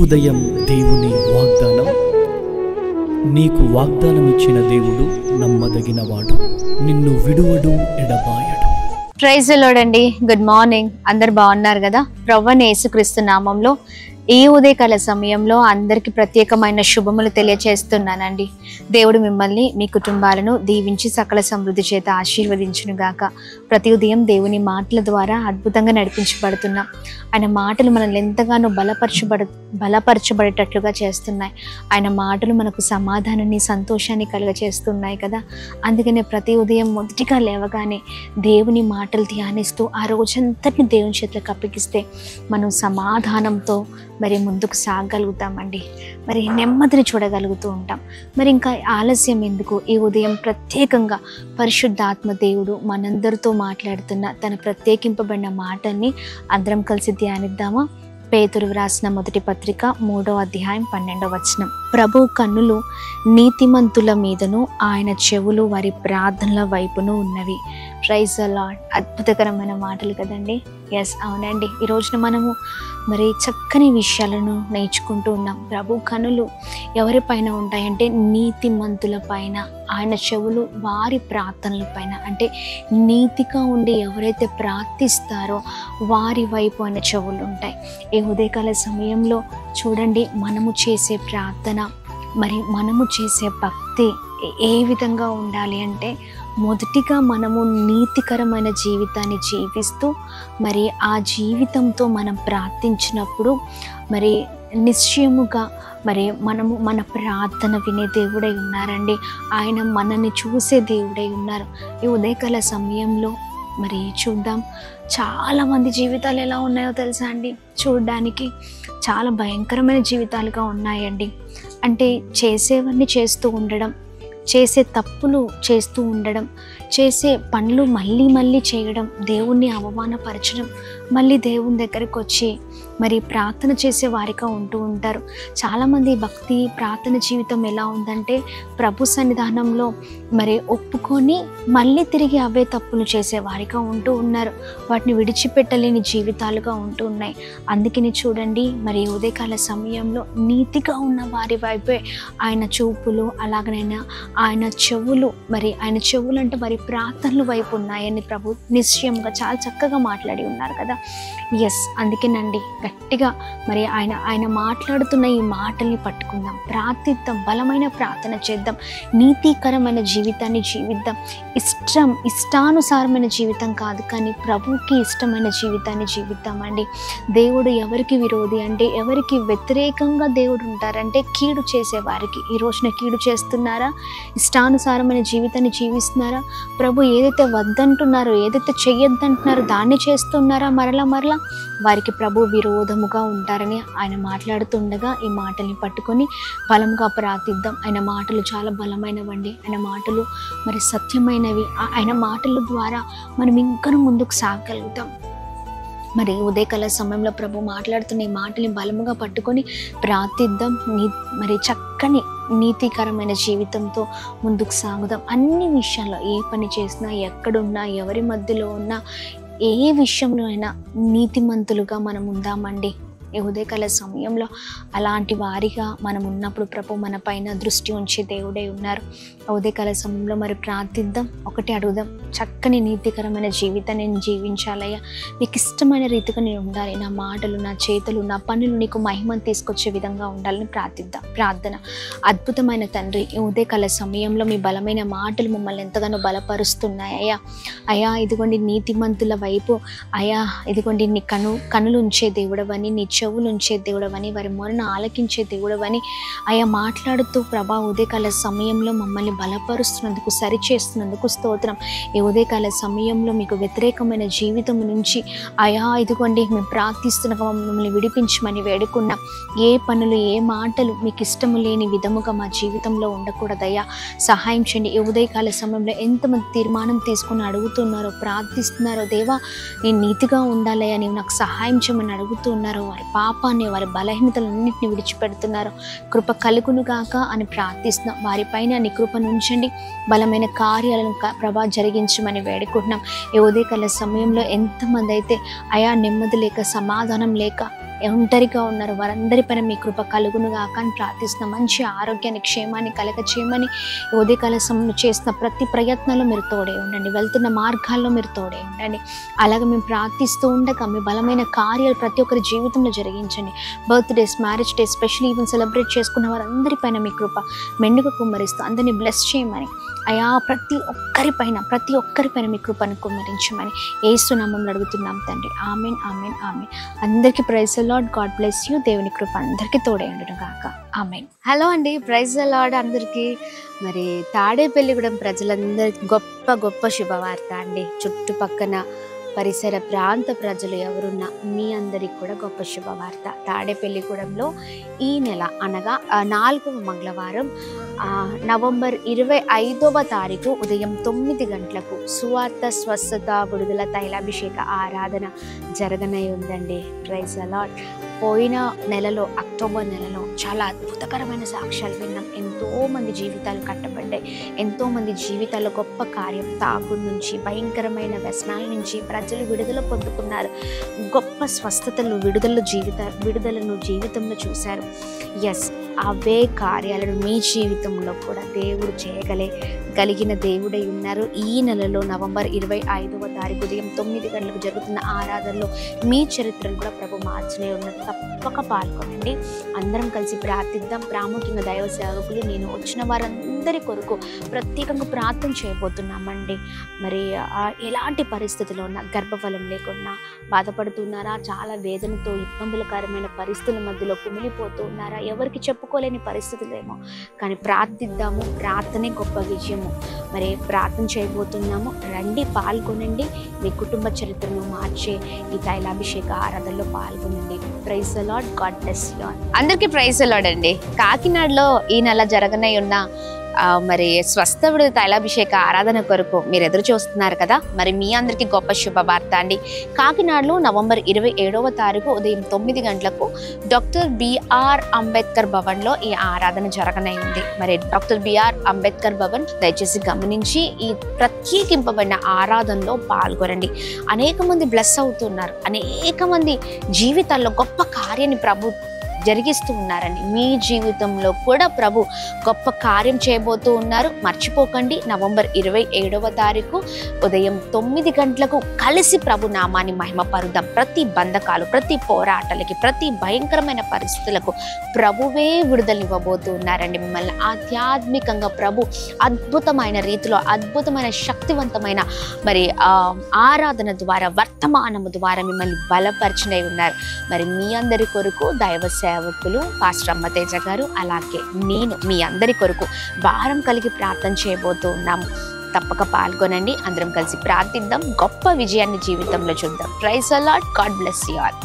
ఉదయం దేవుని వాగ్దానం. నీకు వాగ్దానం ఇచ్చిన దేవుడు నమ్మదగినవాడు, నిన్ను విడువడు, ఎడబాయడు. ప్రైజ్ ది లార్డ్ అండి. Good morning. అందరు బాగున్నారు కదా? ప్రభువైన యేసుక్రీస్తు నామంలో ఈ ఉదయకాల సమయంలో అందరికీ ప్రత్యేకమైన శుభములు తెలియచేస్తున్నానండి. దేవుడు మిమ్మల్ని, మీ కుటుంబాలను దీవించి సకల సమృద్ధి చేత ఆశీర్వదించును గాక. ప్రతి ఉదయం దేవుని మాటల ద్వారా అద్భుతంగా నడిపించబడుతున్నాం. ఆయన మాటలు మనల్ని ఎంతగానో బలపరచబడేటట్లుగా చేస్తున్నాయి. ఆయన మాటలు మనకు సమాధానాన్ని, సంతోషాన్ని కలుగచేస్తున్నాయి కదా. అందుకనే ప్రతి ఉదయం మొదటిగా లేవగానే దేవుని మాటలు ధ్యానిస్తూ ఆ రోజంతటిని దేవుని చేతులకు అప్పగిస్తే మనం సమాధానంతో మరి ముందుకు సాగగలుగుతామండి. మరి నెమ్మదిని చూడగలుగుతూ ఉంటాం. మరి ఇంకా ఆలస్యం ఎందుకు? ఈ ఉదయం ప్రత్యేకంగా పరిశుద్ధాత్మ దేవుడు మనందరితో మాట్లాడుతున్న తన ప్రత్యేకింపబడిన మాటల్ని అందరం కలిసి ధ్యానిద్దామా? పేతురు వ్రాసిన మొదటి పత్రిక 3వ అధ్యాయం 12వ వచనం. ప్రభు కన్నులు నీతిమంతుల మీదను, ఆయన చెవులు వారి ప్రార్థనల వైపును ఉన్నవి. Praise the lord. అద్భుతకరమైన మాటలు కదండి. ఎస్, అవునండి. ఈ రోజున మనము మరి చక్కని విషయాలను నేర్చుకుంటూ ఉన్నాం. ప్రభు కనులు ఎవరిపైన ఉంటాయంటే నీతిమంతుల పైన, ఆయన చెవులు వారి ప్రార్థనల పైన. అంటే నీతిగా ఉండి ఎవరైతే ప్రార్థిస్తారో వారి వైపు ఆయన చెవులు ఉంటాయి. ఈ ఉదయకాల సమయంలో చూడండి, మనము చేసే ప్రార్థన, మరి మనము చేసే భక్తి ఏ విధంగా ఉండాలి అంటే, మొదటిగా మనము నీతికరమైన జీవితాన్ని జీవిస్తూ మరి ఆ జీవితంతో మనం ప్రార్థించినప్పుడు మరి నిశ్చయముగా మరి మన ప్రార్థన వినే దేవుడై ఉన్నారండి. ఆయన మనల్ని చూసే దేవుడై ఉన్నారు. ఈ ఉదయకాల సమయంలో మరి చూద్దాం, చాలామంది జీవితాలు ఎలా ఉన్నాయో తెలుసా అండి? చూడడానికి చాలా భయంకరమైన జీవితాలుగా ఉన్నాయండి. అంటే చేసేవన్నీ చేస్తూ ఉండడం, చేసే తప్పులు చేస్తూ ఉండడం, చేసే పనులు మళ్ళీ మళ్ళీ చేయడం, దేవుణ్ణి అవమానపరచడం, మళ్ళీ దేవుని దగ్గరికి వచ్చి మరి ప్రార్థన చేసే వారిగా ఉంటూ ఉంటారు. చాలామంది భక్తి ప్రార్థన జీవితం ఎలా ఉందంటే, ప్రభు సన్నిధానంలో మరి ఒప్పుకొని మళ్ళీ తిరిగి అవే తప్పులు చేసే వారిగా ఉంటూ ఉన్నారు. వాటిని విడిచిపెట్టలేని జీవితాలుగా ఉంటూ ఉన్నాయి. అందుకని చూడండి, మరి ఉదయకాల సమయంలో నీతిగా ఉన్న వారి వైపే ఆయన చూపులు, అలాగనైనా ఆయన చెవులు, మరి ఆయన చెవులు అంటే మరి ప్రార్థనల వైపు ఉన్నాయని ప్రభు నిశ్చయంగా చాలా చక్కగా మాట్లాడి ఉన్నారు కదా. ఎస్, అందుకేనండి గట్టిగా మరి ఆయన మాట్లాడుతున్న ఈ మాటల్ని పట్టుకుందాం, ప్రార్థిద్దాం, బలమైన ప్రార్థన చేద్దాం, నీతికరమైన జీవితాన్ని జీవిద్దాం. ఇష్టానుసారమైన జీవితం కాదు, కానీ ప్రభువుకి ఇష్టమైన జీవితాన్ని జీవిద్దామండి. దేవుడు ఎవరికి విరోధి అంటే, ఎవరికి వ్యతిరేకంగా దేవుడు ఉంటారంటే కీడు చేసేవారికి. ఈ రోజున కీడు చేస్తున్నారా? ఇష్టానుసారమైన జీవితాన్ని జీవిస్తున్నారా? ప్రభు ఏదైతే వద్దంటున్నారో, ఏదైతే చెయ్యొద్దంటున్నారో దాన్ని చేస్తున్నారా? మరలా వారికి ప్రభు విరోధముగా ఉంటారని ఆయన మాట్లాడుతుండగా ఈ మాటల్ని పట్టుకొని బలంగా ప్రార్థిద్దాం. ఆయన మాటలు చాలా బలమైనవండి. ఆయన మాటలు మరి సత్యమైనవి. ఆయన మాటల ద్వారా మనం ఇంకా ముందుకు సాగగలుగుతాం. మరి ఉదయకాల సమయంలో ప్రభు మాట్లాడుతున్న ఈ మాటల్ని బలముగా పట్టుకొని ప్రార్థిద్దాం. మరి చక్కని నీతికరమైన జీవితంతో ముందుకు సాగుదాం. అన్ని విషయాల్లో ఏ పని చేసినా, ఎక్కడున్నా, ఎవరి మధ్యలో ఉన్నా, ఏ విషయంలో అయినా నీతిమంతులుగా మనం ఉందామండి. ఈ ఉదయకాల సమయంలో అలాంటి వారిగా మనం ఉన్నప్పుడు ప్రభు మన పైన దృష్టి ఉంచి దేవుడై ఉన్నారు. ఉదయకాల సమయంలో మరి ప్రార్థిద్దాం, ఒకటి అడుగుదాం, చక్కని నీతికరమైన జీవితాన్ని నేను జీవించాలయ్యా, నీకు ఇష్టమైన రీతిగా నేను ఉండాలి, నా మాటలు, నా చేతులు, నా పనులు నీకు మహిమను తీసుకొచ్చే విధంగా ఉండాలని ప్రార్థిద్దాం. ప్రార్థన. అద్భుతమైన తండ్రి, ఈ ఉదయకాల సమయంలో మీ బలమైన మాటలు మమ్మల్ని ఎంతగానో బలపరుస్తున్నాయి అయ్యా. అయ్యా, ఇదిగోండి నీతిమంతుల వైపు అయ్యా, ఇదిగోండి నీ కనులు ఉంచే దేవుడవని, నీ చెవులు ఉంచే దేవుడవని, వారి మొరను ఆలకించే దేవుడవని అయ్యా మాట్లాడుతూ ప్రభా ఉదయకాల సమయంలో మమ్మల్ని బలపరుస్తున్నందుకు, సరిచేస్తున్నందుకు స్తోత్రం. ఈ ఉదయకాల సమయంలో మీకు వ్యతిరేకమైన జీవితం నుంచి అయ్యా ఇదిగోండి మేము ప్రార్థిస్తున్నగా మమ్మల్ని విడిపించమని వేడుకున్నాం. ఏ పనులు, ఏ మాటలు మీకు ఇష్టము లేని విధముగా మా జీవితంలో ఉండకూడదయ్యా, సహాయం చేయండి. ఈ ఉదయకాల సమయంలో ఎంతమంది తీర్మానం తీసుకుని అడుగుతున్నారో, ప్రార్థిస్తున్నారో, దేవా నేను నీతిగా ఉండాలయ్యా, నీవు నాకు సహాయం చేయమని అడుగుతున్నారో, వారి పాపాన్ని, వారి బలహీనతలన్నింటినీ విడిచిపెడుతున్నారు, కృప కలుగును గాక అని ప్రార్థిస్తున్నాం. వారిపైన నీ కృపను ఉంచండి, బలమైన కార్యాలను ప్రభా జరిగించమని వేడుకుంటున్నాం. ఈ ఉదయకాల సమయంలో ఎంతమంది అయితే అయా నెమ్మది లేక, సమాధానం లేక, ఒంటరిగా ఉన్నారు వారందరిపైన మీ కృప కలుగును గాక అని ప్రార్థిస్తున్న మంచి ఆరోగ్యాన్ని క్షేమాన్ని కలగ చేయమని ఉదయకాల సమయంలో చేస్తున్న ప్రతి ప్రయత్నంలో మీరు తోడే ఉండండి, వెళ్తున్న మార్గాల్లో మీరు తోడే ఉండండి. అలాగే మేము ప్రార్థిస్తూ ఉండగా మీ బలమైన కార్యాలు ప్రతి ఒక్కరి జీవితంలో జరిగించండి. Birthdays, marriage days, special event celebrate చేసుకున్న వారందరిపైన మీ కృప మెండుగా కుమ్మరిస్తూ అందరినీ బ్లెస్ చేయమని అయా ప్రతి ఒక్కరిపైన మీ కృపను కుమ్మరించమని యేసు నామములో అడుగుతున్నాం తండ్రి. ఆమేన్, ఆమేన్, ఆమేన్. అందరికీ praise the Lord. God bless you. దేవుని కృప అందరికీ తోడే ఉండును గాక. ఆమేన్. హలో అండి, ప్రైజ్ ద లార్డ్ అందరికీ. మరి తాడేపల్లిగూడెం ప్రజలందరికీ గొప్ప శుభవార్త అండి. చుట్టుపక్కన పరిసర ప్రాంత ప్రజలు ఎవరున్నా మీ అందరికి కూడా గొప్ప శుభవార్త. తాడేపల్లిగూడెంలో ఈ నెల అనగా 4వ మంగళవారం నవంబర్ 25వ తారీఖు ఉదయం 9 గంటలకు సువార్త స్వస్థత విడుదల తైలాభిషేక ఆరాధన జరగనై ఉందండి. Praise the Lord. పోయిన నెలలో అక్టోబర్ నెలలో చాలా అద్భుతకరమైన సాక్ష్యాలు విన్నాం. ఎంతోమంది జీవితాలు కట్టబడ్డాయి, ఎంతోమంది జీవితాల్లో గొప్ప కార్యం. తాగు నుంచి, భయంకరమైన వ్యసనాల నుంచి ప్రజలు విడుదల పొందుకున్నారు. గొప్ప స్వస్థతలు, విడుదలను జీవితంలో చూశారు. ఎస్, అవే కార్యాలను మీ జీవితంలో కూడా దేవుడు చేయగలిగిన దేవుడై ఉన్నారు. ఈ నెలలో నవంబర్ 25వ తారీఖు ఉదయం 9 గంటలకు జరుగుతున్న ఆరాధనలో మీ చరిత్రను కూడా ప్రభు మార్చనే ఉన్నారు. తప్పక పాల్గొనండి. అందరం కలిసి ప్రార్థిద్దాం. ప్రాముఖ్యంగా దైవ సేవకులు, నేను వచ్చిన వారందరి కొరకు ప్రత్యేకంగా ప్రార్థన చేయబోతున్నామండి. మరి ఎలాంటి పరిస్థితిలో ఉన్నా, గర్భఫలం లేకున్నా బాధపడుతున్నారా, చాలా వేదనతో ఇబ్బందులకరమైన పరిస్థితుల మధ్యలో కుమిలిపోతూ ఉన్నారా, ఎవరికి చెప్పుకోలేని పరిస్థితులేమో, కానీ ప్రార్థిద్దాము. ప్రార్థనే గొప్ప విజయము. మరి ప్రార్థన చేయబోతున్నాము. రండి, పాల్గొనండి. మీ కుటుంబ చరిత్రను మార్చే ఈ తైలాభిషేక ఆరాధనలో పాల్గొనండి. Praise the Lord. God bless you all. అందరికీ ప్రైజ్ ద లార్డ్ అండి. కాకినాడలో ఈ నెల జరగనై ఉన్న మరి స్వస్థ విడుదల తైలాభిషేక ఆరాధన కొరకు మీరు ఎదురు చూస్తున్నారు కదా. మరి మీ అందరికీ గొప్ప శుభవార్త అండి. కాకినాడలో నవంబర్ 27వ తారీఖు ఉదయం 9 గంటలకు డాక్టర్ బిఆర్ అంబేద్కర్ భవన్లో ఈ ఆరాధన జరగనై ఉంది. మరి డాక్టర్ బిఆర్ అంబేద్కర్ భవన్ దయచేసి గమనించి ఈ ప్రత్యేకింపబడిన ఆరాధనలో పాల్గొనండి. అనేక మంది బ్లెస్ అవుతున్నారు. అనేక మంది జీవితాల్లో గొప్ప కార్యాన్ని ప్రభు జరిగిస్తూ ఉన్నారండి. మీ జీవితంలో కూడా ప్రభు గొప్ప కార్యం చేయబోతూ ఉన్నారు. మర్చిపోకండి, నవంబర్ 27వ తారీఖు ఉదయం 9 గంటలకు కలిసి ప్రభు నామాన్ని మహిమపరుద్దాం. ప్రతి బంధకాలు, ప్రతి పోరాటాలకి, ప్రతి భయంకరమైన పరిస్థితులకు ప్రభువే విడుదలనివ్వబోతూ ఉన్నారండి. మిమ్మల్ని ఆధ్యాత్మికంగా ప్రభు అద్భుతమైన రీతిలో, అద్భుతమైన శక్తివంతమైన మరి ఆరాధన ద్వారా, వర్తమానము ద్వారా మిమ్మల్ని బలపరిచినై ఉన్నారు. మరి మీ అందరి కొరకు దైవ సేవకులు పాస్టర్ అమ్మతేజ గారు, అలాగే నేను మీ అందరి కొరకు భారం కలిగి ప్రార్థన చేయబోతూ ఉన్నాము. తప్పక పాల్గొనండి. అందరం కలిసి ప్రార్థిద్దాం. గొప్ప విజయాన్ని జీవితంలో చూద్దాం. Praise the Lord. God bless you all.